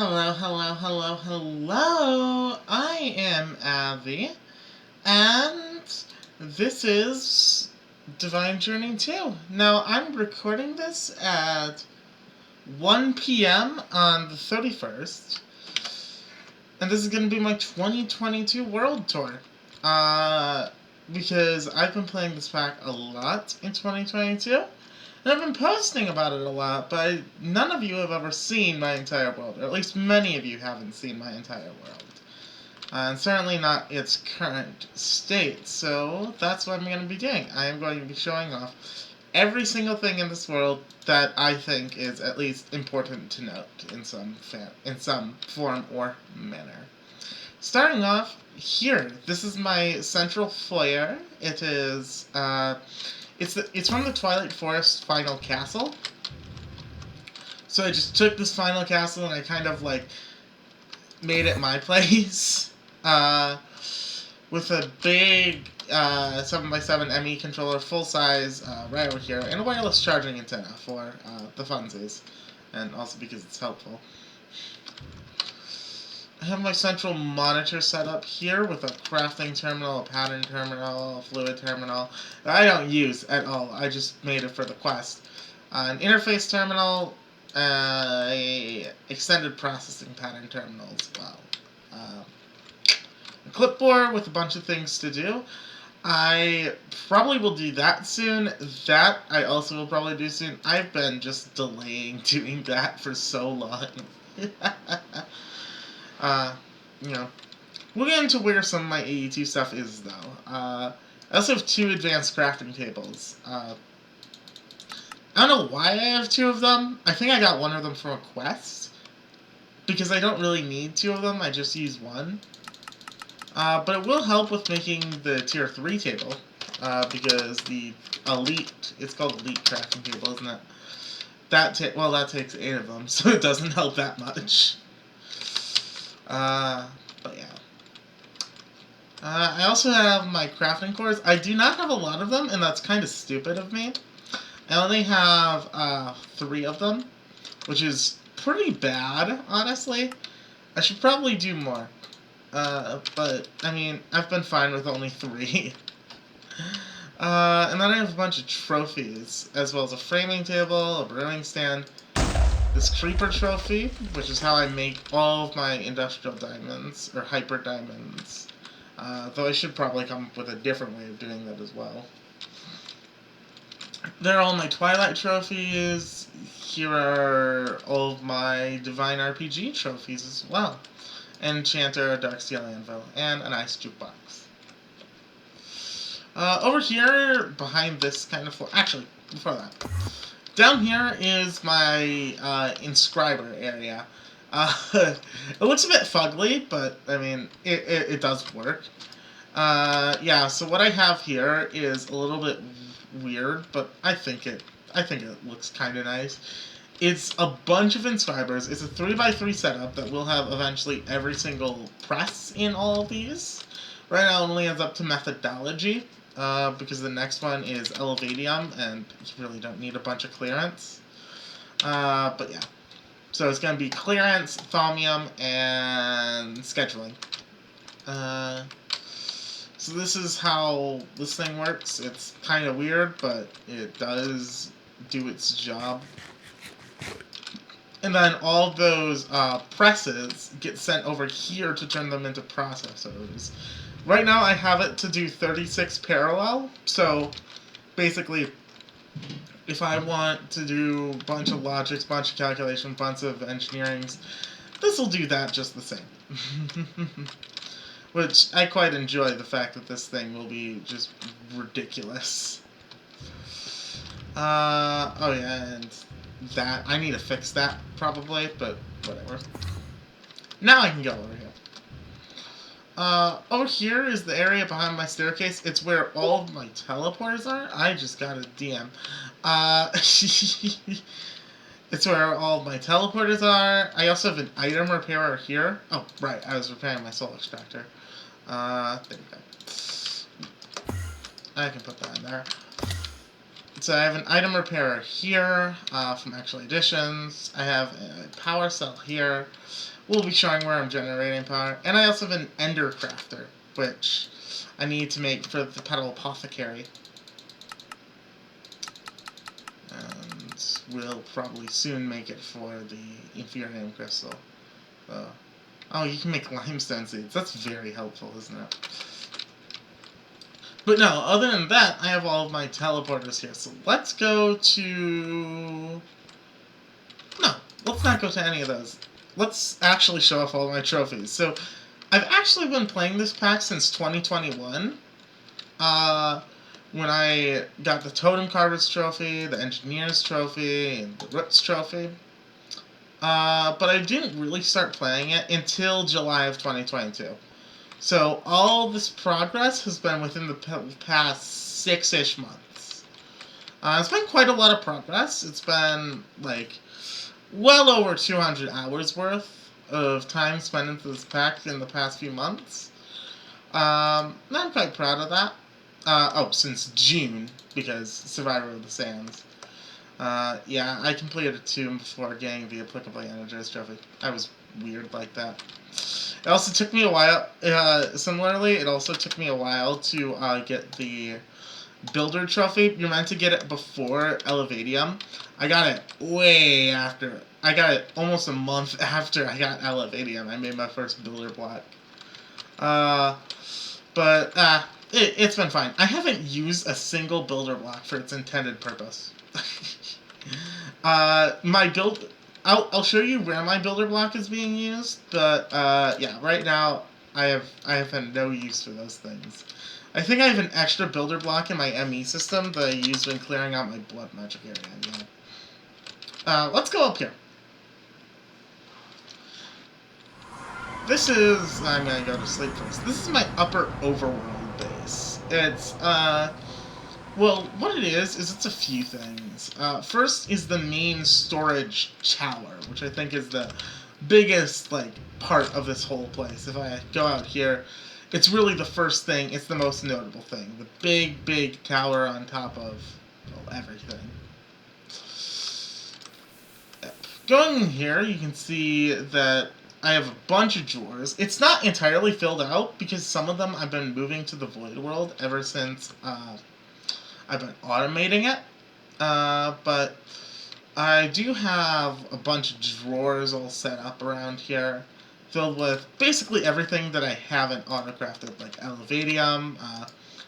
Hello, hello, hello, hello. I am Avi, and this is Divine Journey 2. Now, I'm recording this at 1 p.m. on the 31st, and this is going to be my 2022 World Tour. Uh, because I've been playing this pack a lot in 2022. And I've been posting about it a lot, but none of you have ever seen my entire world, or at least many of you haven't seen my entire world. And certainly not its current state, so that's what I'm going to be doing. I am going to be showing off every single thing in this world that I think is at least important to note in some form or manner. Starting off here, this is my central foyer. It is, it's from the Twilight Forest Final Castle. So I just took this Final Castle and I kind of like made it my place. With a big 7x7 ME controller, full size, right over here, and a wireless charging antenna for the funsies, and also because it's helpful. I have my central monitor set up here with a crafting terminal, a pattern terminal, a fluid terminal that I don't use at all. I just made it for the quest. An interface terminal, a extended processing pattern terminal as well. A clipboard with a bunch of things to do. I probably will do that soon. That I also will probably do soon. I've been just delaying doing that for so long. You know, we'll get into where some of my AE2 stuff is, though. I also have 2 advanced crafting tables. I don't know why I have 2 of them. I think I got one of them from a quest. Because I don't really need 2 of them, I just use 1. But it will help with making the tier 3 table. Because the elite, it's called elite crafting table, isn't it? That takes 8 of them, so it doesn't help that much. But yeah. I also have my crafting cores. I do not have a lot of them, and that's kind of stupid of me. I only have 3 of them, which is pretty bad, honestly. I should probably do more. But, I mean, I've been fine with only 3. And then I have a bunch of trophies, as well as a framing table, a brewing stand, this creeper trophy, which is how I make all of my industrial diamonds, or hyper diamonds. Though I should probably come up with a different way of doing that as well. There are all my Twilight trophies. Here are all of my Divine RPG trophies as well. Enchanter, Darksteel Anvil, and an ice jukebox. Over here, behind this kind of floor, actually, before that, down here is my inscriber area. It looks a bit fugly, but I mean, it does work. Yeah, so what I have here is a little bit weird, but I think it looks kind of nice. It's a bunch of inscribers. It's a 3x3 setup that will have eventually every single press in all of these. Right now it only has up to methodology, because the next one is Elevadium, and you really don't need a bunch of clearance. But yeah. So it's going to be clearance, thaumium, and scheduling. So this is how this thing works. It's kind of weird, but it does do its job. And then all those presses get sent over here to turn them into processors. Right now I have it to do 36 parallel, so basically if I want to do a bunch of logics, bunch of calculations, bunch of engineerings, this will do that just the same. Which I quite enjoy the fact that this thing will be just ridiculous. Oh yeah, and that, I need to fix that probably, but whatever. Now I can go over here. Over here is the area behind my staircase. It's where all of my teleporters are. I just got a DM. It's where all of my teleporters are. I also have an item repairer here. Oh, right, I was repairing my soul extractor. There we go. I can put that in there. So I have an item repairer here from Actual Editions. I have a power cell here. We'll be showing where I'm generating power. And I also have an ender crafter, which I need to make for the Petal Apothecary. And we'll probably soon make it for the Inferium Crystal. Oh, you can make limestone seeds. That's very helpful, isn't it? But no, other than that, I have all of my teleporters here. So let's go to... No, let's not go to any of those. Let's actually show off all of my trophies. So, I've actually been playing this pack since 2021. When I got the Totem Carver's trophy, the Engineer's trophy, and the Roots trophy. But I didn't really start playing it until July of 2022. So all this progress has been within the past 6-ish months. It's been quite a lot of progress. It's been, like, well over 200 hours worth of time spent into this pack in the past few months. I'm quite proud of that. Since June, because Survivor of the Sands. Yeah, I completed a tomb before getting the Applicably Energized trophy. I was weird like that. It also took me a while, similarly, it also took me a while to get the Builder trophy. You're meant to get it before Elevadium. I got it way after. I got it almost a month after I got Elevadium. I made my first Builder block. It's been fine. I haven't used a single Builder block for its intended purpose. I'll show you where my Builder block is being used, but yeah, right now I have had no use for those things. I think I have an extra Builder block in my ME system that I use when clearing out my blood magic area. Yeah. Let's go up here. This is... I'm gonna go to sleep first. This is my upper overworld base. It's, well, what it is it's a few things. First is the main storage tower, which I think is the biggest, like, part of this whole place. If I go out here, it's really the first thing, it's the most notable thing. The big, big tower on top of, well, everything. Going in here, you can see that I have a bunch of drawers. It's not entirely filled out, because some of them I've been moving to the Void World ever since I've been automating it. But I do have a bunch of drawers all set up around here, filled with basically everything that I haven't autocrafted, like Elevadium,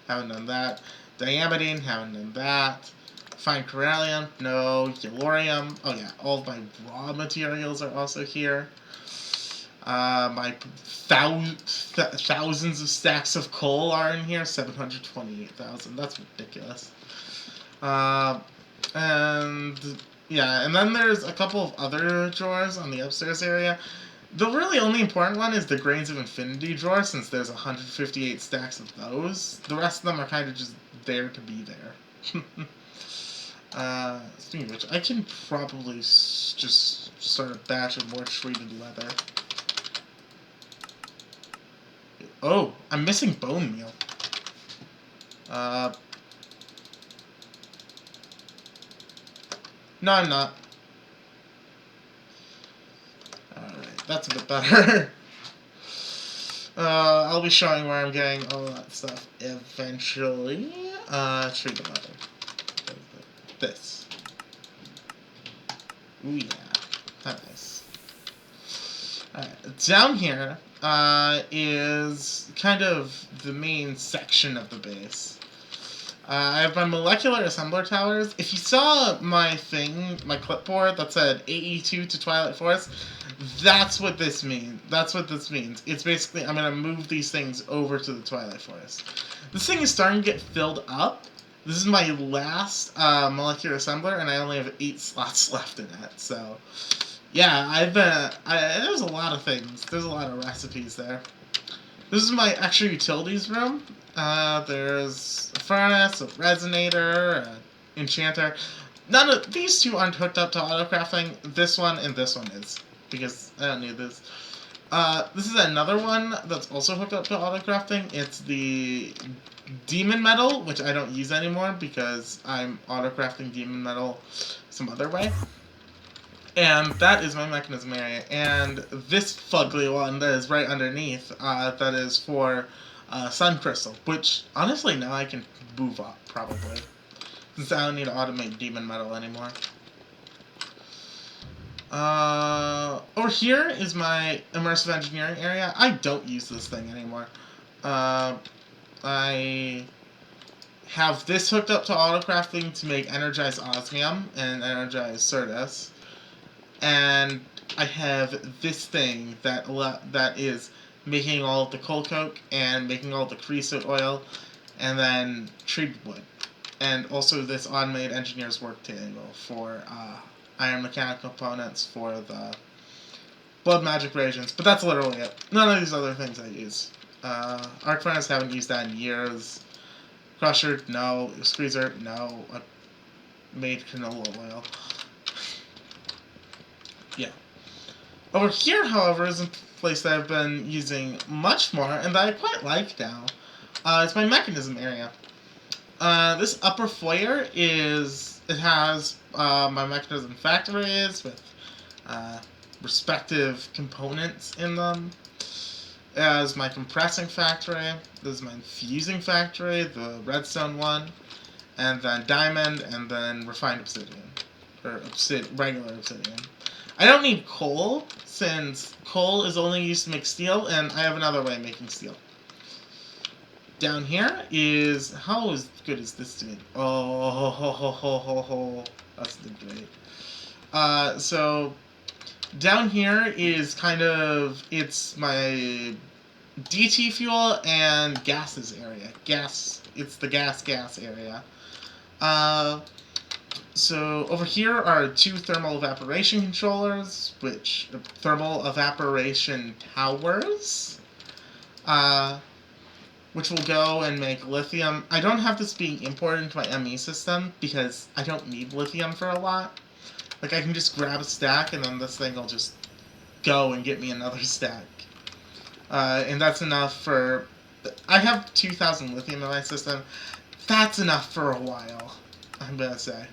haven't done that, Diamidine, haven't done that, Fine Corallium, no, Yellorium, oh yeah, all of my raw materials are also here. My thousands of stacks of coal are in here, 728,000, that's ridiculous. And yeah, and then there's a couple of other drawers on the upstairs area. The really only important one is the Grains of Infinity drawer, since there's 158 stacks of those. The rest of them are kind of just there to be there. Speaking of which, I can probably just start a batch of more treated leather. Oh, I'm missing bone meal. No, I'm not. Alright, that's a bit better. I'll be showing where I'm getting all that stuff eventually. Treat the leather. This. Ooh, yeah. Nice. Alright, down here is kind of the main section of the base. I have my molecular assembler towers. If you saw my thing, my clipboard that said AE2 to Twilight Forest, that's what this means. That's what this means. It's basically, I'm going to move these things over to the Twilight Forest. This thing is starting to get filled up. This is my last molecular assembler, and I only have 8 slots left in it, so... Yeah, there's a lot of things. There's a lot of recipes there. This is my extra utilities room. There's a furnace, a resonator, an enchanter. None of these two aren't hooked up to autocrafting. This one and this one is, because I don't need this. This is another one that's also hooked up to autocrafting. It's the demon metal, which I don't use anymore because I'm autocrafting demon metal some other way. And that is my mechanism area. And this fugly one that is right underneath, that is for Sun Crystal, which honestly now I can move up probably, since I don't need to automate demon metal anymore. Over here is my immersive engineering area. I don't use this thing anymore. I have this hooked up to autocrafting to make energized osmium and energized Certus. And I have this thing that is making all of the coal coke and making all the creosote oil and then treated wood. And also this automated engineer's work table for iron mechanical components for the blood magic reagents, but that's literally it. None of these other things I use. Arc furnace, haven't used that in years. Crusher, no. Squeezer, no. I made canola oil. Yeah. Over here, however, is a place that I've been using much more and that I quite like now. It's my mechanism area. This upper foyer it has my mechanism factories with respective components in them. It has my compressing factory, this is my infusing factory, the redstone one, and then diamond, and then refined obsidian, or regular obsidian. I don't need coal, since coal is only used to make steel, and I have another way of making steel. Down here is, how good is this doing? Oh, that's great. So down here is kind of, it's my DT fuel and gases area. It's the gas area. So over here are two thermal evaporation controllers, thermal evaporation towers, which will go and make lithium. I don't have this being imported into my ME system because I don't need lithium for a lot. Like, I can just grab a stack and then this thing will just go and get me another stack. And that's enough for... I have 2,000 lithium in my system. That's enough for a while, I'm gonna say.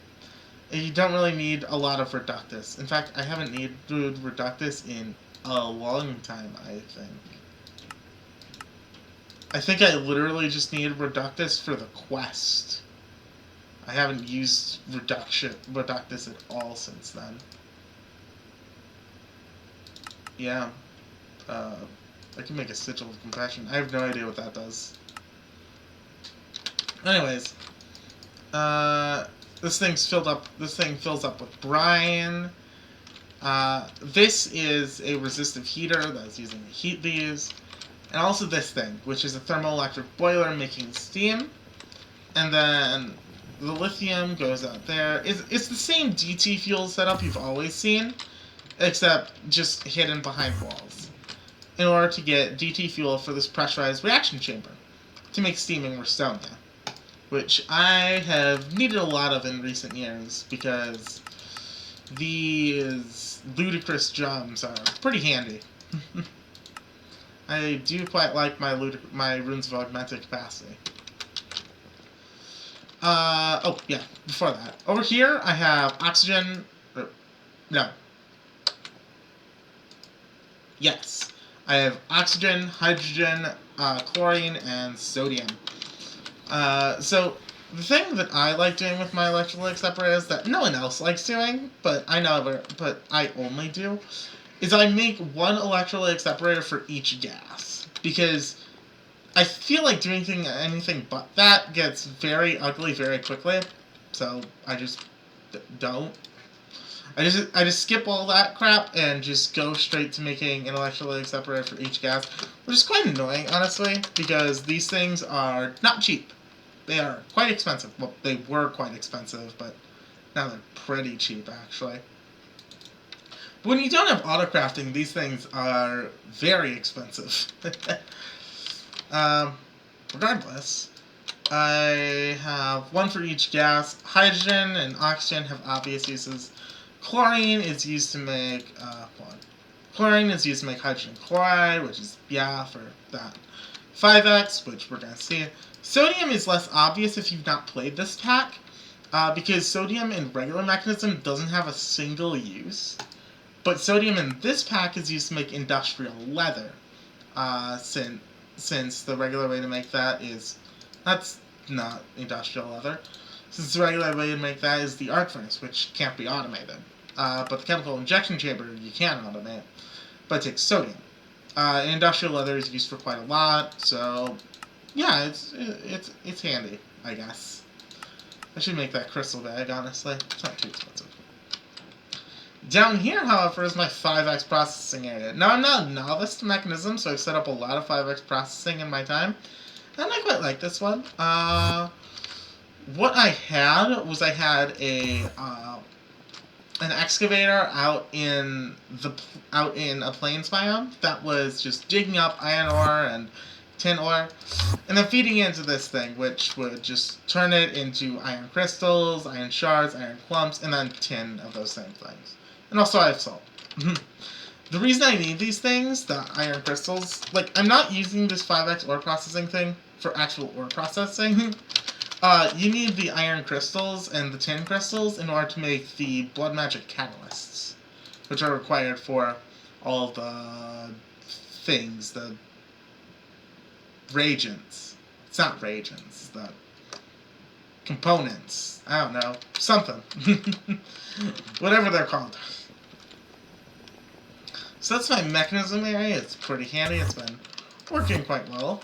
You don't really need a lot of Reductus. In fact, I haven't needed Reductus in a long time, I think. I think I literally just needed Reductus for the quest. I haven't used Reductus at all since then. Yeah. I can make a sigil of compassion. I have no idea what that does. Anyways. This thing fills up with brine. This is a resistive heater that's using to heat these. And also this thing, which is a thermoelectric boiler making steam. And then the lithium goes out there. It's the same DT fuel setup you've always seen, except just hidden behind walls, in order to get DT fuel for this pressurized reaction chamber to make steaming Restonia, which I have needed a lot of in recent years because these ludicrous gems are pretty handy. I do quite like my runes of augmented capacity. Oh, yeah, before that. Over here, I have oxygen... no. Yes. I have oxygen, hydrogen, chlorine, and sodium. So, the thing that I like doing with my electrolytic separators that no one else likes doing, but I only do, is I make one electrolytic separator for each gas. Because I feel like doing anything but that gets very ugly very quickly, so I just don't. I just skip all that crap and just go straight to making an electrolytic separator for each gas, which is quite annoying, honestly, because these things are not cheap. They are quite expensive. Well, they were quite expensive, but now they're pretty cheap, actually. But when you don't have autocrafting, these things are very expensive. Regardless, I have one for each gas. Hydrogen and oxygen have obvious uses. Chlorine is used to make, Chlorine is used to make hydrogen chloride, which is, yeah, for that 5X, which we're going to see. Sodium is less obvious if you've not played this pack, because sodium in regular Mekanism doesn't have a single use. But sodium in this pack is used to make industrial leather, since the regular way to make that is... That's not industrial leather. Since the regular way to make that is the arc furnace, which can't be automated. But the chemical injection chamber you can automate, but it takes sodium. Industrial leather is used for quite a lot, so yeah, it's handy, I guess. I should make that crystal bag, honestly. It's not too expensive. Down here, however, is my 5X processing area. Now, I'm not a novice to Mekanism, so I've set up a lot of 5X processing in my time, and I quite like this one. What I had was an excavator out in a plains biome that was just digging up iron ore and tin ore, and then feeding it into this thing, which would just turn it into iron crystals, iron shards, iron clumps, and then tin of those same things. And also I have salt. The reason I need these things, the iron crystals, like, I'm not using this 5X ore processing thing for actual ore processing. You need the iron crystals and the tin crystals in order to make the blood magic catalysts, which are required for all the things, the reagents. It's not reagents, it's the components. I don't know. Something. Whatever they're called. So that's my Mekanism area. It's pretty handy. It's been working quite well.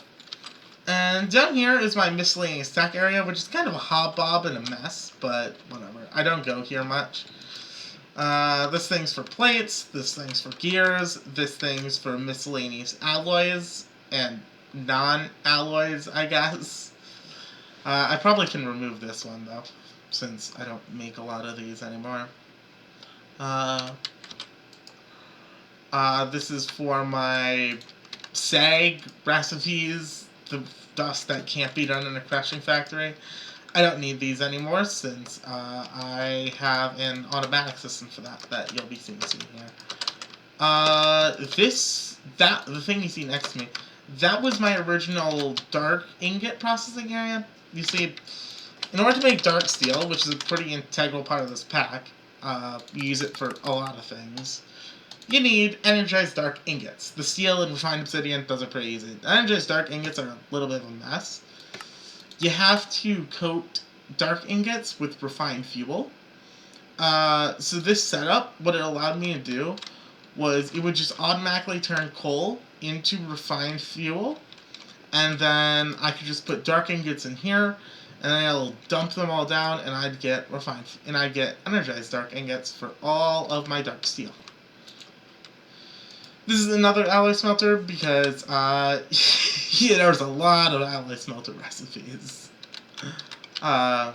And down here is my miscellaneous tech area, which is kind of a hobbob and a mess, but whatever. I don't go here much. This thing's for plates, this thing's for gears, this thing's for miscellaneous alloys, and non-alloys, I guess. I probably can remove this one, though, since I don't make a lot of these anymore. This is for my SAG recipes, the dust that can't be done in a crushing factory. I don't need these anymore since I have an automatic system for that you'll be seeing soon here. The thing you see next to me, that was my original dark ingot processing area. You see, in order to make dark steel, which is a pretty integral part of this pack, you use it for a lot of things, you need energized dark ingots. The steel and refined obsidian, those are pretty easy. Energized dark ingots are a little bit of a mess. You have to coat dark ingots with refined fuel. So this setup, what it allowed me to do was it would just automatically turn coal into refined fuel, and then I could just put dark ingots in here, and then I'll dump them all down, and I'd get energized dark ingots for all of my dark steel. This is another alloy smelter because yeah, there's a lot of alloy smelter recipes. And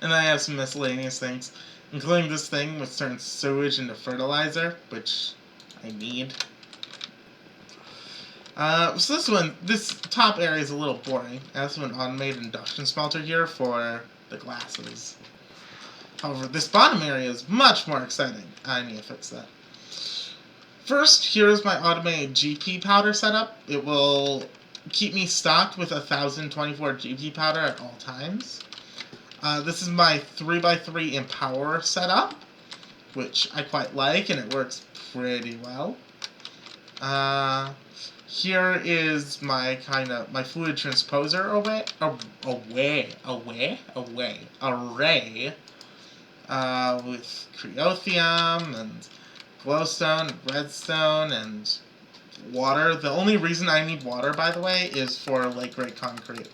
I have some miscellaneous things, including this thing which turns sewage into fertilizer, which I need. So this top area is a little boring. I also have an automated induction smelter here for the glasses. However, this bottom area is much more exciting. I need to fix that. First, here's my automated GP powder setup. It will keep me stocked with 1024 GP powder at all times. This is my 3x3 Empower setup, which I quite like, and it works pretty well. Here is my fluid transposer array with creothium and glowstone, redstone, and water. The only reason I need water, by the way, is for lake-grade concrete.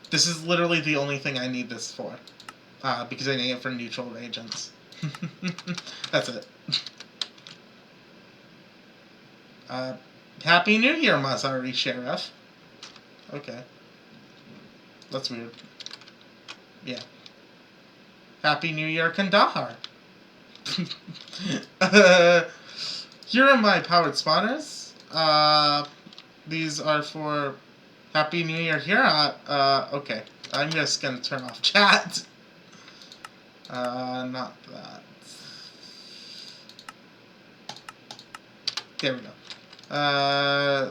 This is literally the only thing I need this for, because I need it for neutral reagents. That's it. Happy New Year, Mazari Sheriff. Okay. That's weird. Yeah. Happy New Year, Kandahar. Here are my powered spawners. These are for Happy New Year here. Okay. I'm just gonna turn off chat. Not that. There we go.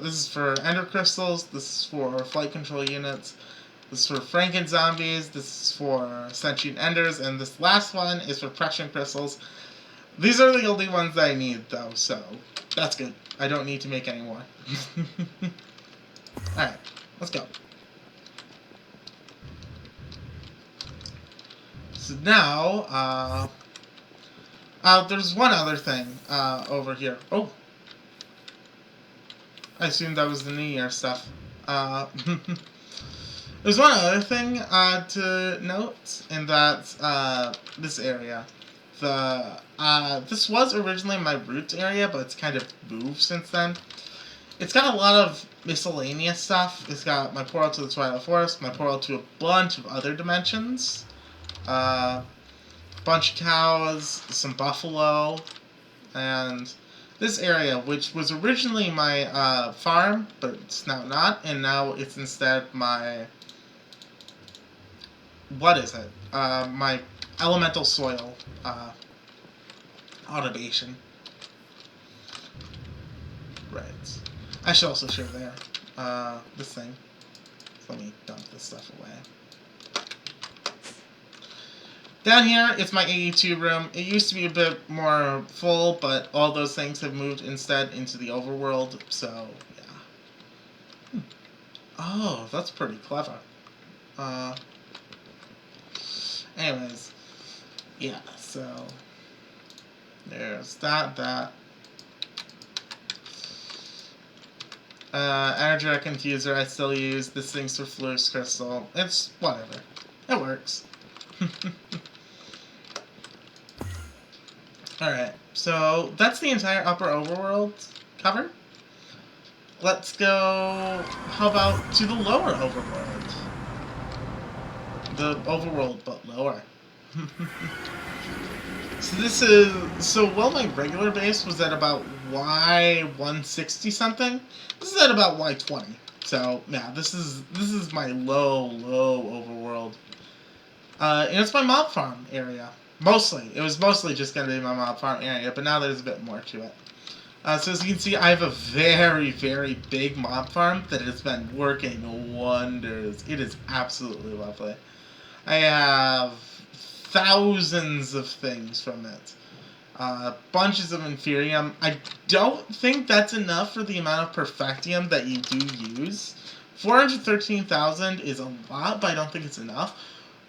This is for Ender Crystals, this is for Flight Control Units, this is for Franken Zombies, this is for Sentient Enders, and this last one is for Pression Crystals. These are the only ones that I need, though, so that's good. I don't need to make any more. Alright, let's go. So now, there's one other thing over here. Oh! I assumed that was the New Year stuff. There's one other thing to note, and that's this area. This was originally my root area, but it's kind of moved since then. It's got a lot of miscellaneous stuff. It's got my portal to the Twilight Forest, my portal to a bunch of other dimensions, bunch of cows, some buffalo, and this area, which was originally my farm, but it's now not, and now it's instead my... what is it? My elemental soil automation. Right. I should also show there. This thing. So let me dump this stuff away. Down here, it's my 82 room. It used to be a bit more full, but all those things have moved instead into the overworld, so, yeah. Oh, that's pretty clever. Anyways, yeah, so there's that. Energetic Infuser I still use. This thing's for Fluix Crystal. It's whatever. It works. Alright, so that's the entire upper overworld covered. Let's go, how about to the lower overworld? The overworld, but lower. So while my regular base was at about Y160 something, this is at about Y20. So yeah, this is my low overworld. And it's my mob farm area. It was mostly just going to be my mob farm area, but now there's a bit more to it. So as you can see, I have a very, very big mob farm that has been working wonders. It is absolutely lovely. I have thousands of things from it. Bunches of Inferium. I don't think that's enough for the amount of Perfectium that you do use. 413,000 is a lot, but I don't think it's enough.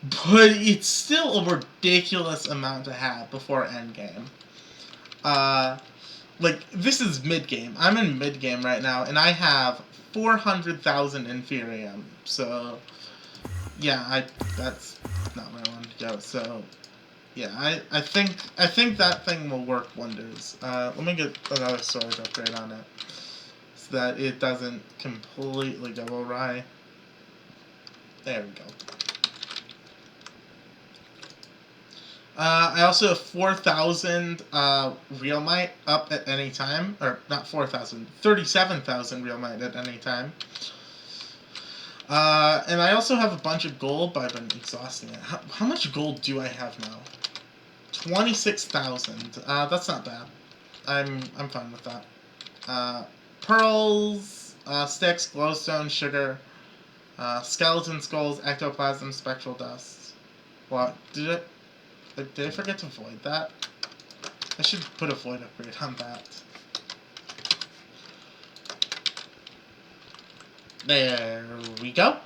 But it's still a ridiculous amount to have before endgame. Like, this is mid-game. I'm in mid-game right now, and I have 400,000 Inferium. So, yeah, that's not where I wanted to go. So, yeah, I think that thing will work wonders. Let me get another storage upgrade on it, so that it doesn't completely go awry. There we go. I also have 4,000 Realmite up at any time. Or, not 4,000, 37,000 Realmite at any time. And I also have a bunch of gold, but I've been exhausting it. How much gold do I have now? 26,000. That's not bad. I'm fine with that. Pearls, sticks, glowstone, sugar, skeleton skulls, ectoplasm, spectral dust. What? Did I forget to void that? I should put a void upgrade on that. There we go.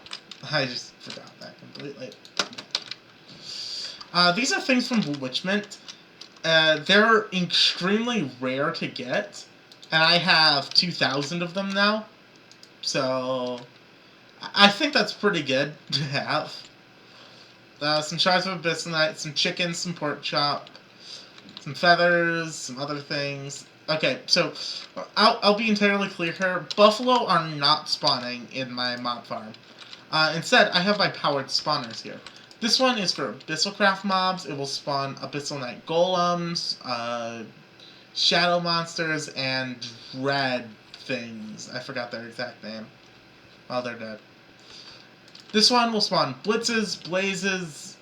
I just forgot that completely. These are things from Bewitchment. They're extremely rare to get, and I have 2,000 of them now. So, I think that's pretty good to have. Some shards of abyssinite, some chicken, some pork chop, some feathers, some other things. Okay, so I'll be entirely clear here. Buffalo are not spawning in my mob farm. Instead, I have my powered spawners here. This one is for Abyssalcraft mobs. It will spawn Abyssal Knight Golems, Shadow Monsters, and Dread things. I forgot their exact name. Well, they're dead. This one will spawn Blitzes, Blazes,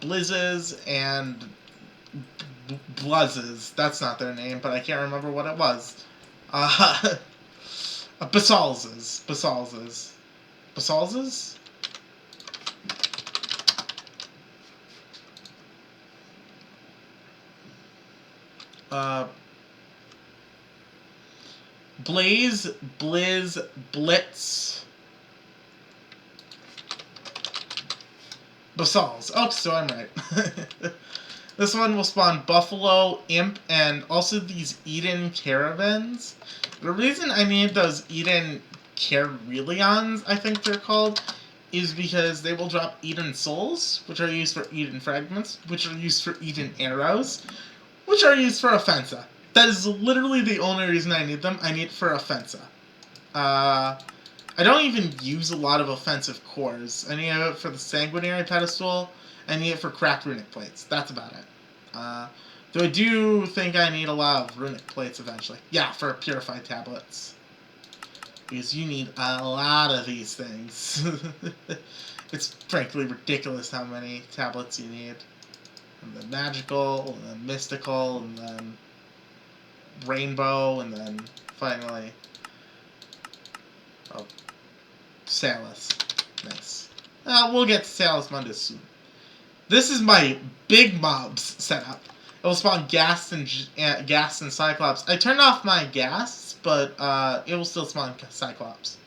Blizzes and Bluzzes. That's not their name, but I can't remember what it was. Basalzes. Basalzes. Basalzes? Blaze, Blizz, Blitz, Basals. Oh, so I'm right. This one will spawn Buffalo, Imp, and also these Eden Caravans. The reason I need those Eden Carelions, I think they're called, is because they will drop Eden Souls, which are used for Eden Fragments, which are used for Eden Arrows, which are used for Offensa. That is literally the only reason I need them. I need it for Offensa. I don't even use a lot of offensive cores. I need it for the Sanguinary Pedestal. I need it for cracked runic plates. That's about it. Though I do think I need a lot of runic plates eventually. Yeah, for purified tablets. Because you need a lot of these things. It's frankly ridiculous how many tablets you need. And then magical, and then mystical, and then rainbow, and then finally Salus. Nice. We'll get to Salus Mundus soon. This is my big mobs setup. It will spawn Ghast and Cyclops. I turned off my Ghasts, but it will still spawn Cyclops.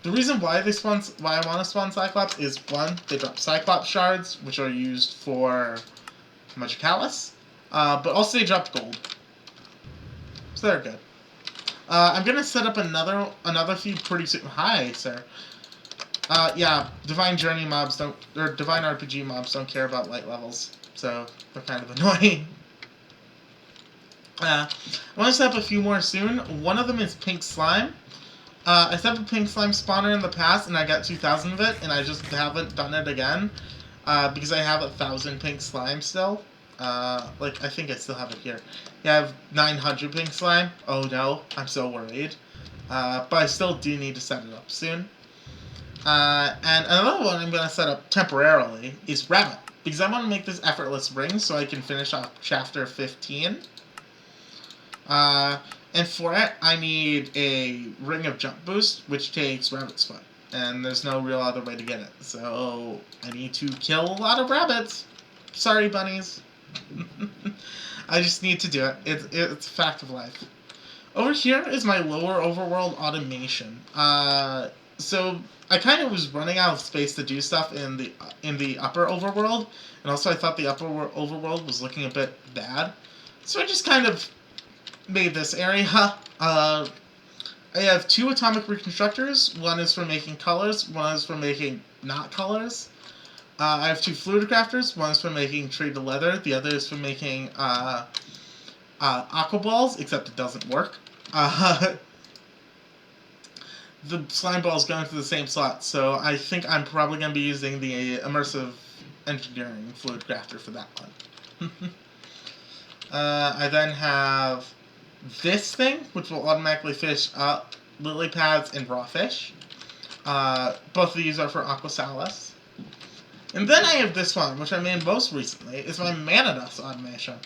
The reason why I want to spawn Cyclops is, one, they drop Cyclops shards, which are used for Magicalis, but also they drop gold. So they're good. I'm gonna set up another few pretty soon. Hi, sir. Yeah, Divine Journey mobs or Divine RPG mobs don't care about light levels, so they're kind of annoying. I want to set up a few more soon. One of them is Pink Slime. I set up a Pink Slime spawner in the past, and I got 2,000 of it, and I just haven't done it again, because I have 1,000 Pink Slime still. I think I still have it here. Yeah, I have 900 Pink Slime. Oh no, I'm so worried. But I still do need to set it up soon. And another one I'm going to set up temporarily is Rabbit, because I want to make this effortless ring so I can finish off chapter 15. And for it, I need a Ring of Jump Boost, which takes Rabbit's Foot. And there's no real other way to get it. So I need to kill a lot of rabbits. Sorry, bunnies. I just need to do it. It's a fact of life. Over here is my lower overworld automation. So I kind of was running out of space to do stuff in the upper overworld, and also I thought the upper overworld was looking a bit bad. So I just kind of made this area. I have 2 atomic reconstructors. One is for making colors. One is for making not colors. I have 2 fluid crafters. One is for making trade to leather. The other is for making aqua balls, except it doesn't work. The slime balls go into the same slot, so I think I'm probably going to be using the immersive engineering fluid crafter for that one. I then have this thing, which will automatically fish up lily pads and raw fish. Both of these are for Aqua Salus. And then I have this one, which I made most recently. It's my Mana Dust automation.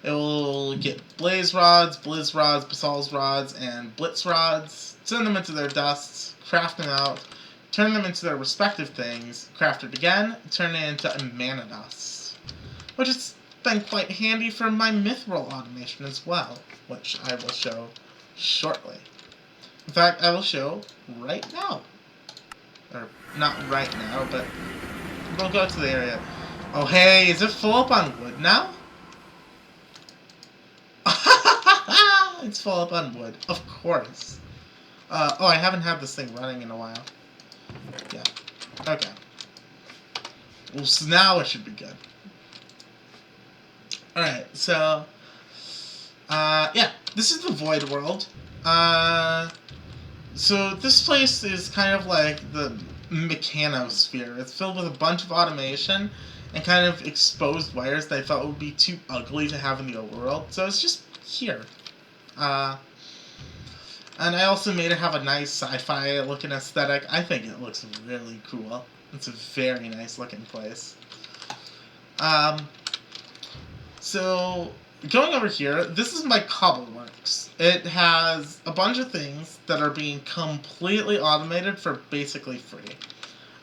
It will get Blaze Rods, Blizz Rods, Basal's Rods, and Blitz Rods, send them into their dusts, craft them out, turn them into their respective things, craft it again, turn it into a Mana Dust. Which has been quite handy for my Mithril automation as well, which I will show shortly. In fact, I will show right now. Or, not right now, but we'll go to the area. Oh hey, is it full up on wood now? It's full up on wood, of course. Oh, I haven't had this thing running in a while. Yeah. Okay. Well, so now it should be good. Alright, so... yeah, this is the Void World. So this place is kind of like the mechanosphere. It's filled with a bunch of automation and kind of exposed wires that I thought would be too ugly to have in the overworld. So it's just here. And I also made it have a nice sci-fi looking aesthetic. I think it looks really cool. It's a very nice looking place. So, going over here, this is my Cobbleworks. It has a bunch of things that are being completely automated for basically free.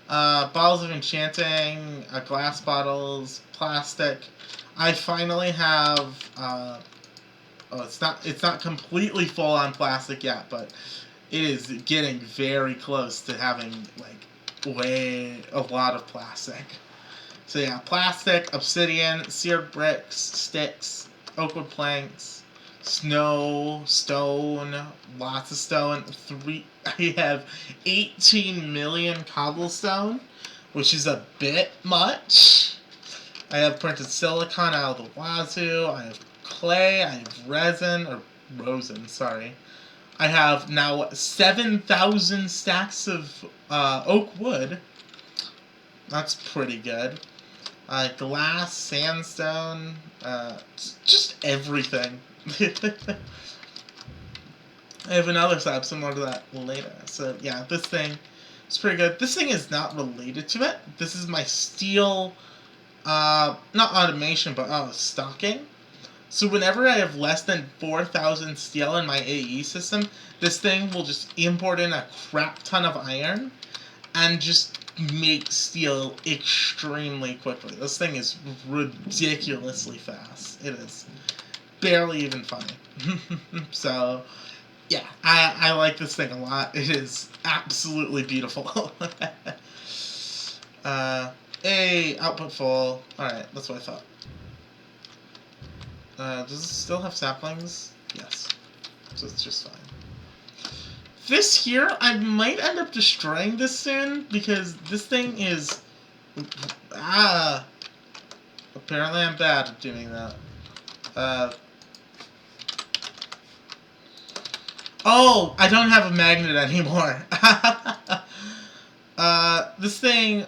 Bottles of enchanting, glass bottles, plastic. I finally have. Oh, it's not completely full on plastic yet, but it is getting very close to having like way a lot of plastic. So yeah, plastic, obsidian, seared bricks, sticks, oakwood planks, snow, stone, lots of stone. I have 18 million cobblestone, which is a bit much. I have printed silicon out of the wazoo. I have clay. I have resin, or rosin, sorry. I have now 7,000 stacks of oak wood. That's pretty good. Glass, sandstone, just everything. I have another setup similar to that later. So yeah, this thing is pretty good. This thing is not related to it. This is my steel, not automation, but stocking. So whenever I have less than 4,000 steel in my AE system, this thing will just import in a crap ton of iron and just make steel extremely quickly. This thing is ridiculously fast. It is barely even funny. So, yeah, I like this thing a lot. It is absolutely beautiful. Output full. Alright, that's what I thought. Does it still have saplings? Yes. So it's just fine. This here, I might end up destroying this soon, because this thing is... Apparently I'm bad at doing that. Oh! I don't have a magnet anymore. This thing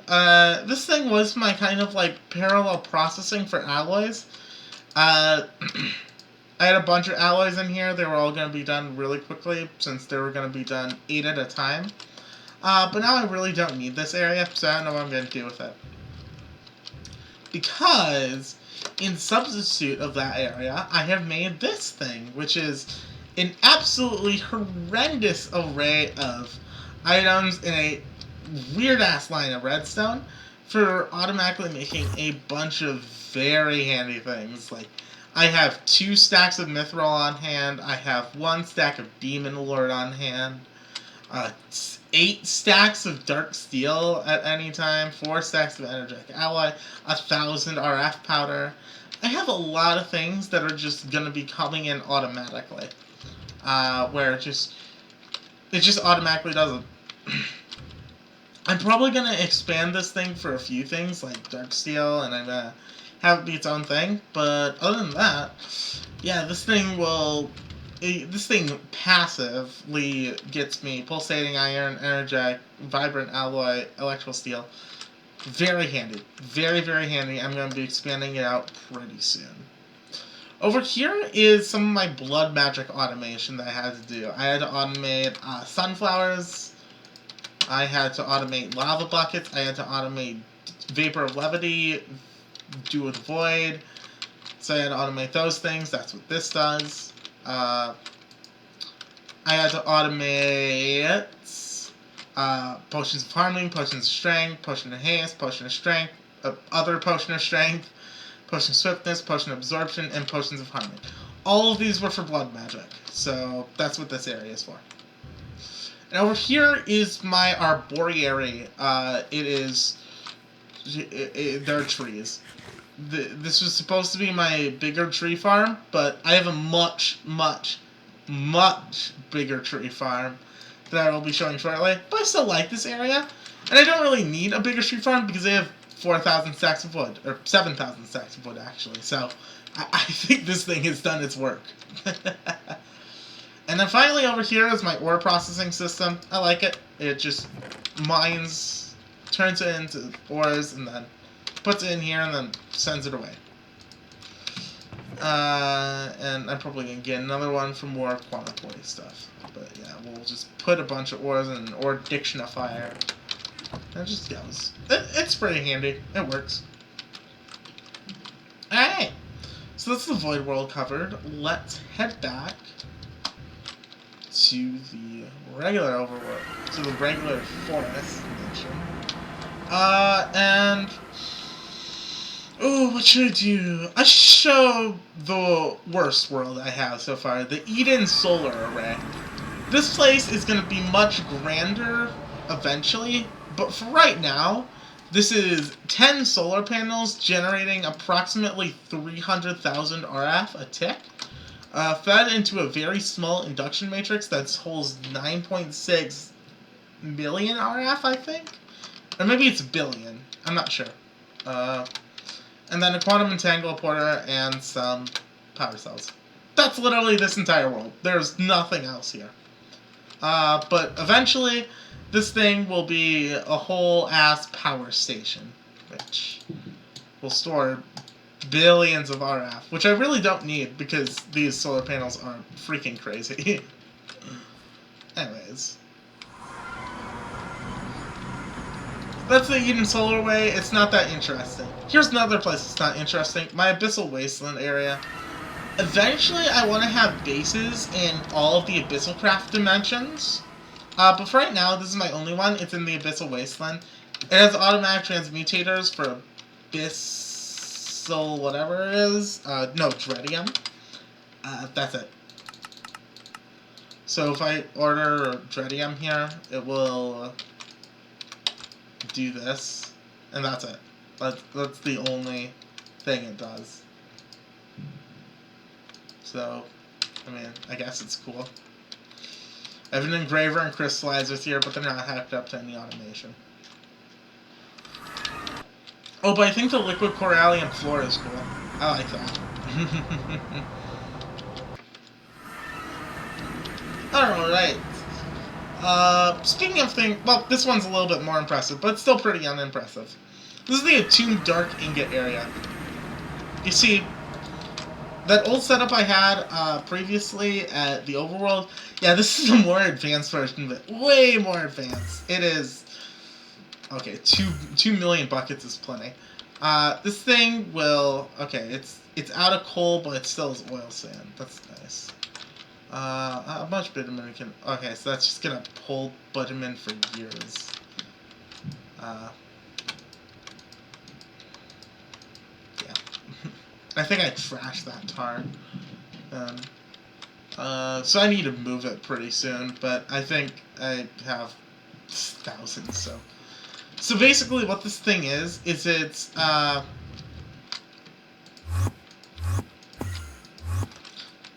was my kind of, like, parallel processing for alloys. I had a bunch of alloys in here. They were all going to be done really quickly, since they were going to be done 8 at a time. But now I really don't need this area, so I don't know what I'm going to do with it. Because, in substitute of that area, I have made this thing, which is an absolutely horrendous array of items in a weird-ass line of redstone for automatically making a bunch of very handy things, like I have 2 stacks of Mithril on hand. I have 1 stack of Demon Lord on hand. 8 stacks of Dark Steel at any time. 4 stacks of Energetic Alloy. 1,000 RF powder. I have a lot of things that are just going to be coming in automatically. Where it just automatically does it. I'm probably going to expand this thing for a few things, like Dark Steel, and I'm going to have it be its own thing, but other than that, yeah, this thing passively gets me Pulsating Iron, Energetic, Vibrant Alloy, Electrical Steel. Very handy. Very, very handy. I'm going to be expanding it out pretty soon. Over here is some of my blood magic automation that I had to do. I had to automate sunflowers. I had to automate lava buckets. I had to automate Vapor of Levity, Do with Void. So I had to automate those things. That's what this does. I had to automate Potions of Harmony, Potions of Strength, Potion of Haste, Potion of Strength, other Potion of Strength, Potion of Swiftness, Potion of Absorption, and Potions of Harmony. All of these were for blood magic. So that's what this area is for. And over here is my Arboriary. There are trees. This was supposed to be my bigger tree farm, but I have a much, much, much bigger tree farm that I will be showing shortly. But I still like this area, and I don't really need a bigger tree farm because I have 4,000 stacks of wood, or 7,000 stacks of wood actually. So I think this thing has done its work. And then finally over here is my ore processing system. I like it. It just mines, turns it into ores, and then puts it in here and then sends it away. And I'm probably going to get another one for more quantipoid stuff. But yeah, we'll just put a bunch of ores in an ore dictionifier. And it just goes. It's pretty handy. It works. So that's the Void World covered. Let's head back to the regular overworld, to the regular forest dimension. And oh, what should I do? I should show the worst world I have so far, the Eden Solar Array. This place is going to be much grander eventually, but for right now, this is 10 solar panels generating approximately 300,000 RF a tick, fed into a very small induction matrix that holds 9.6 million RF, I think? Or maybe it's billion. I'm not sure. And then a quantum entangler and some power cells. That's literally this entire world. There's nothing else here. But eventually, this thing will be a whole-ass power station, which will store billions of RF, which I really don't need because these solar panels are freaking crazy. Anyways. That's the Eden Solar Way. It's not that interesting. Here's another place that's not interesting. My Abyssal Wasteland area. Eventually, I want to have bases in all of the Abyssal Craft dimensions. But for right now, this is my only one. It's in the Abyssal Wasteland. It has automatic transmutators for Abyssal whatever it is. No, Dredium. That's it. So if I order Dredium here, it will do this, and that's it. That's the only thing it does. So, I mean, I guess it's cool. I have an engraver and crystallizers here, but they're not hooked up to any automation. Oh, but I think the liquid corallium floor is cool. I like that. Alright. Speaking of things, well, this one's a little bit more impressive, but it's still pretty unimpressive. This is the Attuned Dark Ingot area. You see, that old setup I had previously at the Overworld, yeah, this is a more advanced version of it. Way more advanced. It is... Okay, 2 million buckets is plenty. This thing will... Okay, it's out of coal, but it still is oil sand. That's nice. How much bitumen can... Okay, so that's just gonna hold bitumen for years. Yeah. I think I trashed that tar. So I need to move it pretty soon, but I think I have thousands, so... So basically what this thing is it's, Can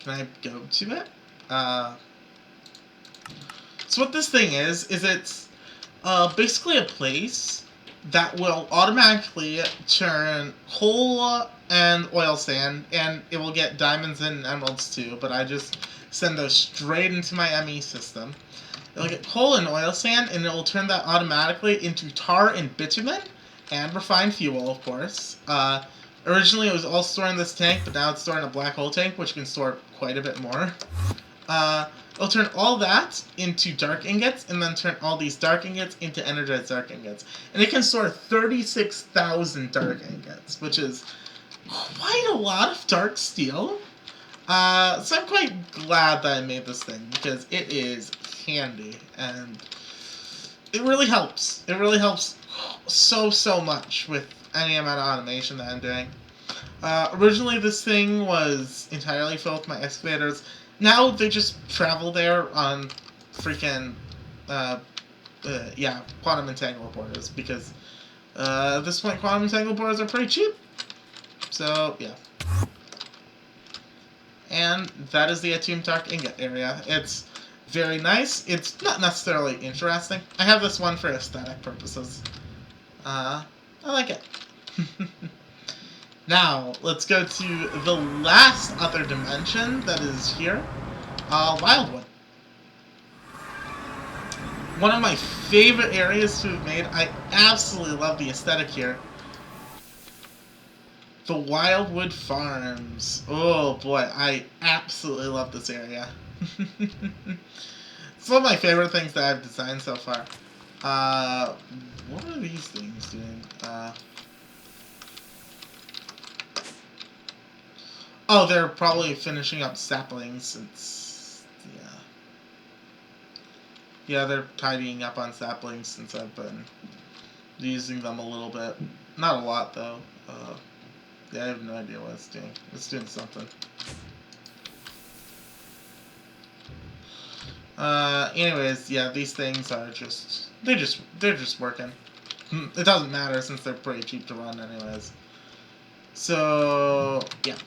I go to it? So what this thing is it's basically a place that will automatically turn coal and oil sand, and it will get diamonds and emeralds too, but I just send those straight into my ME system. It'll get coal and oil sand, and it will turn that automatically into tar and bitumen, and refined fuel, of course. Originally it was all stored in this tank, but now it's stored in a black hole tank, which can store quite a bit more. It'll turn all that into dark ingots, and then turn all these dark ingots into energized dark ingots. And it can store 36,000 dark ingots, which is quite a lot of dark steel. So I'm quite glad that I made this thing, because it is handy, and it really helps. It really helps so much with any amount of automation that I'm doing. Originally this thing was entirely filled with my excavators. Now they just travel there on freaking, yeah, quantum entangle boards, because at this point quantum entangle boards are pretty cheap. So, yeah. And that is the Attuned Dark Ingot area. It's very nice. It's not necessarily interesting. I have this one for aesthetic purposes. I like it. Now, let's go to the last other dimension that is here. Wildwood. One of my favorite areas to have made. I absolutely love the aesthetic here. The Wildwood Farms. Oh boy, I absolutely love this area. It's one of my favorite things that I've designed so far. What are these things doing? Oh, they're probably finishing up saplings since... Yeah, they're tidying up on saplings since I've been using them a little bit. Not a lot, though. Yeah, I have no idea what it's doing. It's doing something. Anyways, yeah, these things are just... They're just working. It doesn't matter since they're pretty cheap to run anyways. So, yeah.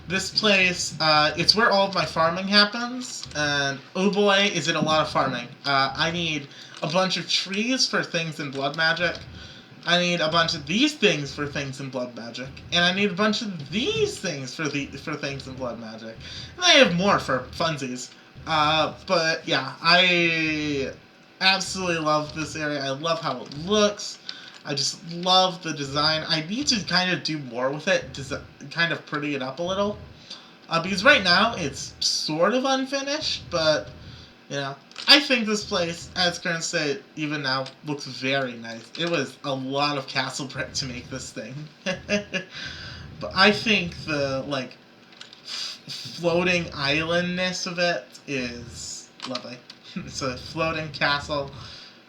This place, it's where all of my farming happens, and oh boy, is it a lot of farming. I need a bunch of trees for things in Blood Magic. I need a bunch of these things for things in Blood Magic, and I need a bunch of these things for things in Blood Magic. And I have more for funsies. But yeah, I absolutely love this area. I love how it looks. I just love the design. I need to kind of do more with it, to kind of pretty it up a little. Because right now, it's sort of unfinished, but, you know, I think this place, at its current state, even now, looks very nice. It was a lot of castle brick to make this thing. But I think the, like, floating islandness of it is lovely. It's a floating castle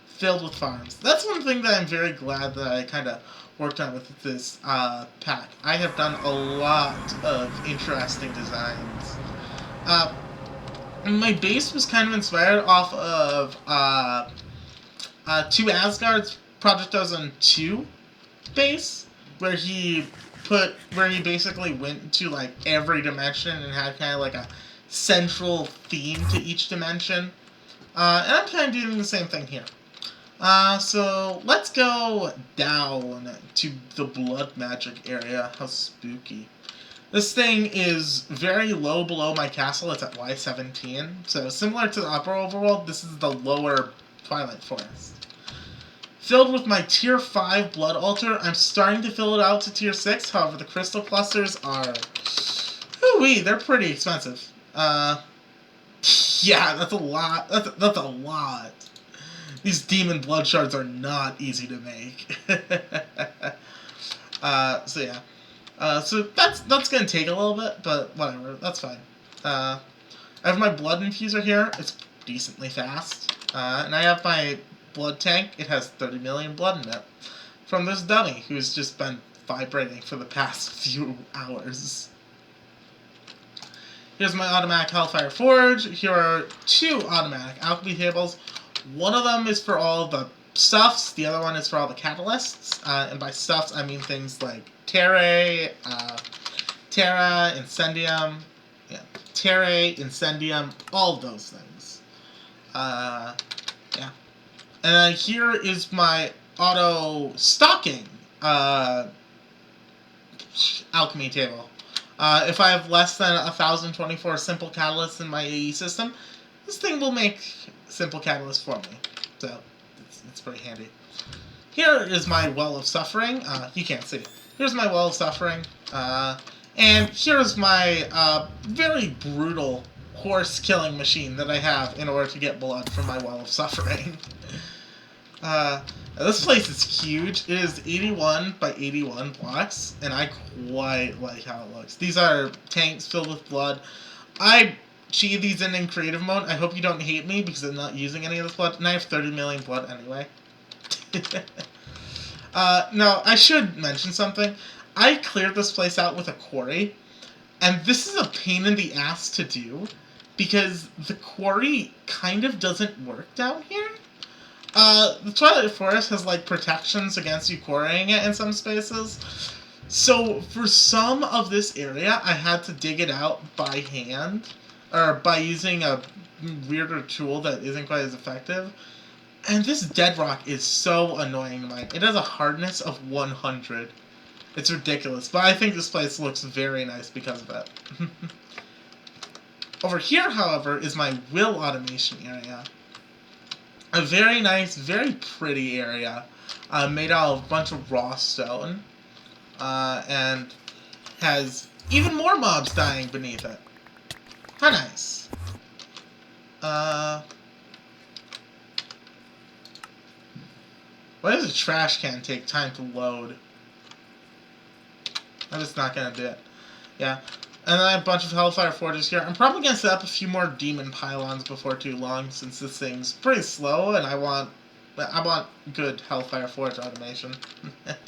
filled with farms. That's one thing that I'm very glad that I kind of worked on with this pack. I have done a lot of interesting designs. My base was kind of inspired off of 2 Asgard's Project 2002 base, where he basically went to like every dimension and had kind of like a central theme to each dimension. And I'm kind of doing the same thing here. So let's go down to the Blood Magic area. How spooky. This thing is very low below my castle. It's at Y17. So similar to the upper overworld, this is the lower Twilight Forest. Filled with my tier 5 blood altar. I'm starting to fill it out to tier 6. However, the crystal clusters are... Ooh-wee, they're pretty expensive. Yeah, that's a lot. That's a lot. These demon blood shards are not easy to make. So yeah. So that's gonna take a little bit, but whatever, that's fine. I have my blood infuser here. It's decently fast. And I have my blood tank. It has 30 million blood in it. From this dummy who's just been vibrating for the past few hours. Here's my automatic Hellfire Forge. Here are 2 automatic alchemy tables. One of them is for all the stuffs, the other one is for all the catalysts. And by stuffs, I mean things like Terra, Incendium, all of those things. Yeah. And here is my auto stocking alchemy table. If I have less than 1,024 simple catalysts in my AE system, this thing will make simple catalysts for me. So, it's pretty handy. Here is my Well of Suffering. You can't see. Here's my Well of Suffering. And here's my very brutal horse-killing machine that I have in order to get blood from my Well of Suffering. This place is huge. It is 81 by 81 blocks, and I quite like how it looks. These are tanks filled with blood. I cheated these in creative mode. I hope you don't hate me because I'm not using any of this blood, and I have 30 million blood anyway. No, I should mention something. I cleared this place out with a quarry, and this is a pain in the ass to do, because the quarry kind of doesn't work down here. The Twilight Forest has, like, protections against you quarrying it in some spaces. So, for some of this area, I had to dig it out by hand, or by using a weirder tool that isn't quite as effective. And this dead rock is so annoying to mine. It has a hardness of 100. It's ridiculous, but I think this place looks very nice because of it. Over here, however, is my will automation area. A very nice, very pretty area, made out of a bunch of raw stone, and has even more mobs dying beneath it. How nice. Why does a trash can take time to load? I'm just not gonna do it. Yeah. And then I have a bunch of Hellfire Forges here. I'm probably going to set up a few more Demon Pylons before too long, since this thing's pretty slow, and I want good Hellfire Forge automation. Alright.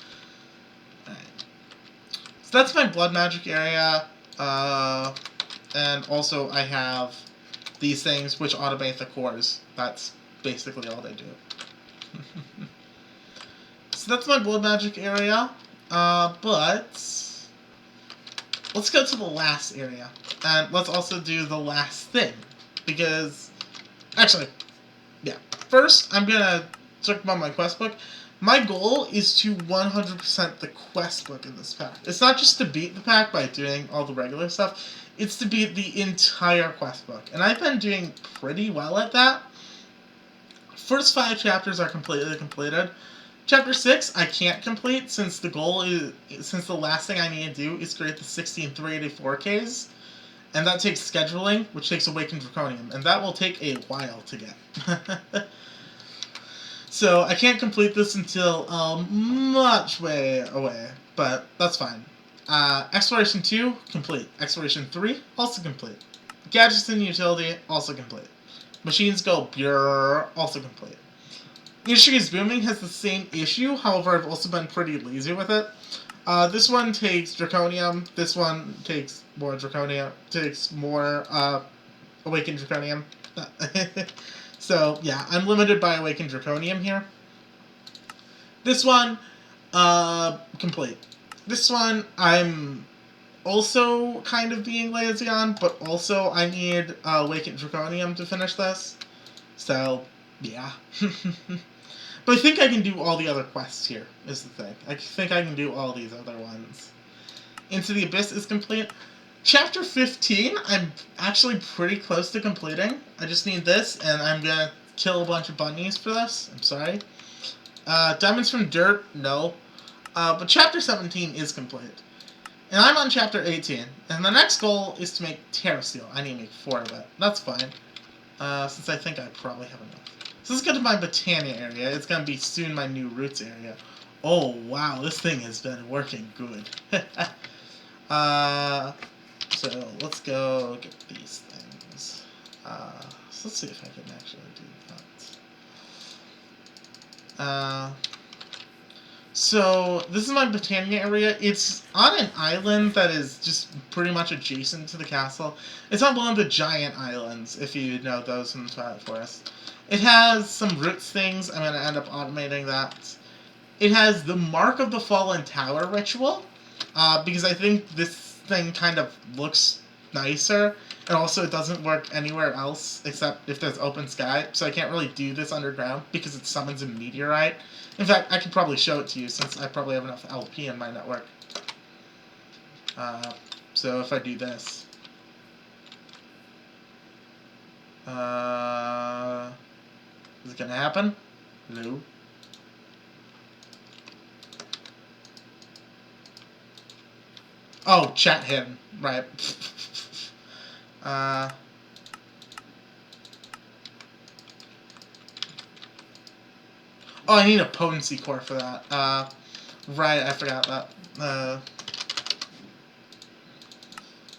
So that's my blood magic area. And also I have these things which automate the cores. That's basically all they do. So that's my blood magic area. But let's go to the last area. And let's also do the last thing. Because, actually, yeah. First, I'm going to talk about my quest book. My goal is to 100% the quest book in this pack. It's not just to beat the pack by doing all the regular stuff. It's to beat the entire quest book. And I've been doing pretty well at that. First 5 chapters are completely completed. Chapter 6 I can't complete since the last thing I need to do is create the 16384Ks. And that takes scheduling, which takes Awakened Draconium. And that will take a while to get. So I can't complete this until much way away, but that's fine. Exploration 2, complete. Exploration 3, also complete. Gadgets and Utility, also complete. Machines Go Brrrr, also complete. Industry is Booming has the same issue, however I've also been pretty lazy with it. This one takes Draconium, this one takes more Draconium, takes more Awakened Draconium. So, yeah, I'm limited by Awakened Draconium here. This one, complete. This one, I'm also kind of being lazy on, but also I need Awakened Draconium to finish this. So, yeah. But I think I can do all the other quests here, is the thing. I think I can do all these other ones. Into the Abyss is complete. Chapter 15, I'm actually pretty close to completing. I just need this, and I'm gonna kill a bunch of bunnies for this. I'm sorry. Diamonds from Dirt, no. But Chapter 17 is complete. And I'm on Chapter 18. And the next goal is to make Terra Steel. I need to make 4 of it. That's fine. Since I think I probably have enough. So let's go to my Botania area. It's gonna be soon my new Roots area. Oh, wow, this thing has been working good. So let's go get these things. So let's see if I can actually do that. So this is my Botania area. It's on an island that is just pretty much adjacent to the castle. It's on one of the giant islands, if you know those from the Twilight Forest. It has some Roots things. I'm going to end up automating that. It has the Mark of the Fallen Tower ritual, because I think this thing kind of looks nicer, and also it doesn't work anywhere else except if there's open sky, so I can't really do this underground because it summons a meteorite. In fact, I could probably show it to you since I probably have enough LP in my network. So if I do this, is it gonna happen? No. Oh, chat him. Right. Oh, I need a potency core for that. Right, I forgot that.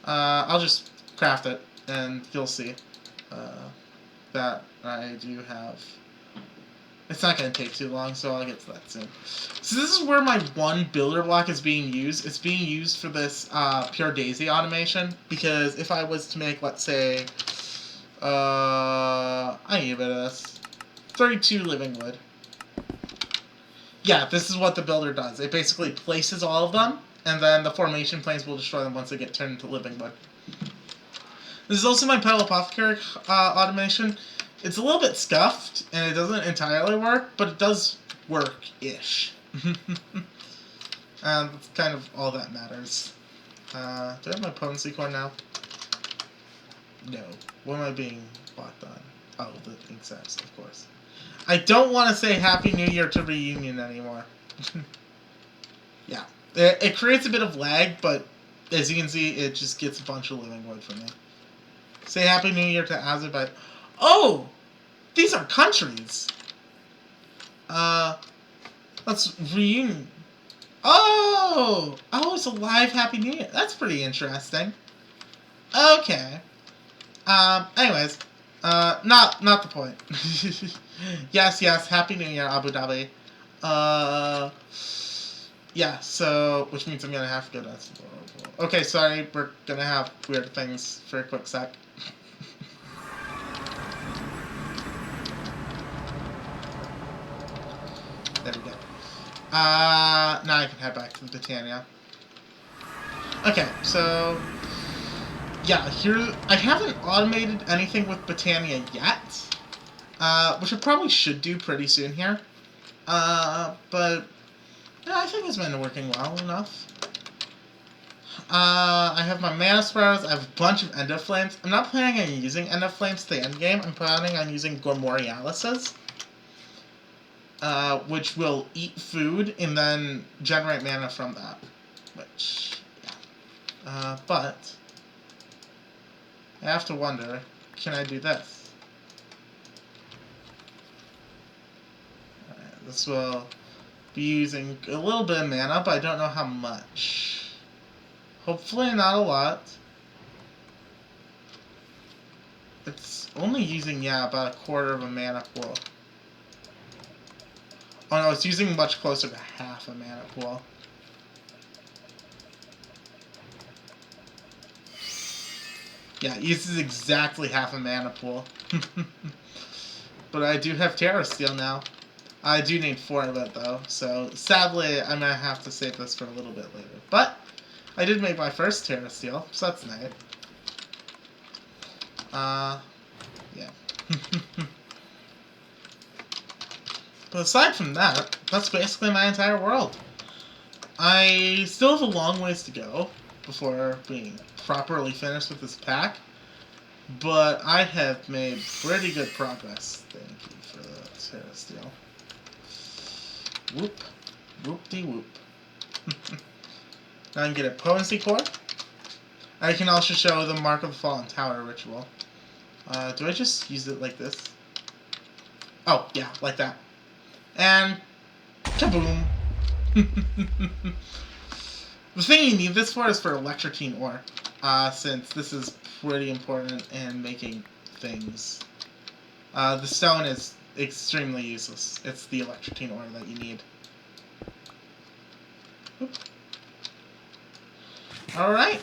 I'll just craft it, and you'll see that I do have. It's not going to take too long, so I'll get to that soon. So this is where my one builder block is being used. It's being used for this Pure Daisy automation, because if I was to make, let's say, I need a bit of this, 32 living wood. Yeah, this is what the builder does. It basically places all of them, and then the formation planes will destroy them once they get turned into living wood. This is also my Petal Apothecary automation. It's a little bit scuffed, and it doesn't entirely work, but it does work-ish. And that's kind of all that matters. Do I have my potency core now? No. What am I being blocked on? Oh, the exacts, of course. I don't want to say Happy New Year to Reunion anymore. Yeah. It creates a bit of lag, but as you can see, it just gets a bunch of living wood from me. Say Happy New Year to Azerbaijan. Oh! These are countries! Let's reunion. Oh! Oh, it's a live Happy New Year. That's pretty interesting. Okay. Anyways, not the point. Yes, Happy New Year, Abu Dhabi. Yeah, so, which means I'm gonna have to go to... Okay, sorry, we're gonna have weird things for a quick sec. There we go. Now I can head back to Britannia. Okay, so... Yeah, here... I haven't automated anything with Britannia yet. Which I probably should do pretty soon here. But... Yeah, I think it's been working well enough. I have my Mana Sprouts, I have a bunch of Endoflames. I'm not planning on using Endoflames to the endgame, I'm planning on using Gormorialises. Which will eat food and then generate mana from that. Which, yeah. But, I have to wonder, can I do this? Alright, this will be using a little bit of mana, but I don't know how much. Hopefully not a lot. It's only using, yeah, about a quarter of a mana pool. Oh no, it's using much closer to half a mana pool. Yeah, it uses exactly half a mana pool. But I do have Terra Steel now. I do need 4 of it though, so sadly I'm gonna have to save this for a little bit later. But I did make my first Terra Steel, so that's nice. Yeah. But aside from that, that's basically my entire world. I still have a long ways to go before being properly finished with this pack, but I have made pretty good progress. Thank you for the Terra Steel. Whoop. Whoop-de-whoop. Now I can get a Potency Core. I can also show the Mark of the Fallen Tower ritual. Do I just use it like this? Oh, yeah, like that. And kaboom! The thing you need this for is for Electrotine Ore, since this is pretty important in making things. The stone is extremely useless. It's the Electrotine Ore that you need. Alright,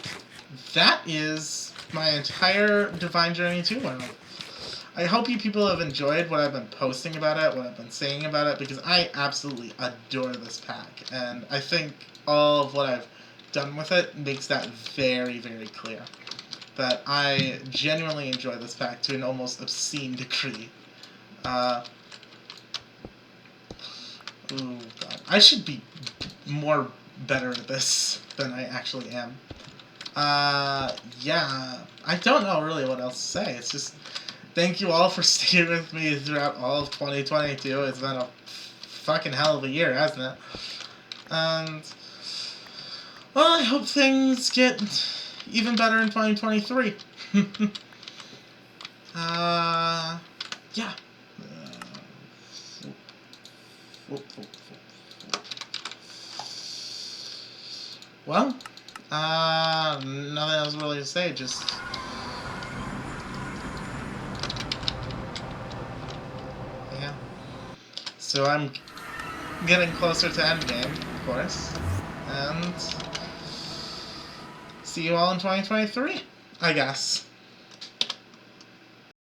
that is my entire Divine Journey 2 world. I hope you people have enjoyed what I've been posting about it, what I've been saying about it, because I absolutely adore this pack, and I think all of what I've done with it makes that very, very clear. That I genuinely enjoy this pack to an almost obscene degree. Ooh, God. I should be more better at this than I actually am. Yeah, I don't know really what else to say. It's just, thank you all for sticking with me throughout all of 2022. It's been a fucking hell of a year, hasn't it? And, well, I hope things get even better in 2023. Yeah. Well, nothing else really to say, just... Yeah. So I'm getting closer to endgame, of course, and see you all in 2023, I guess.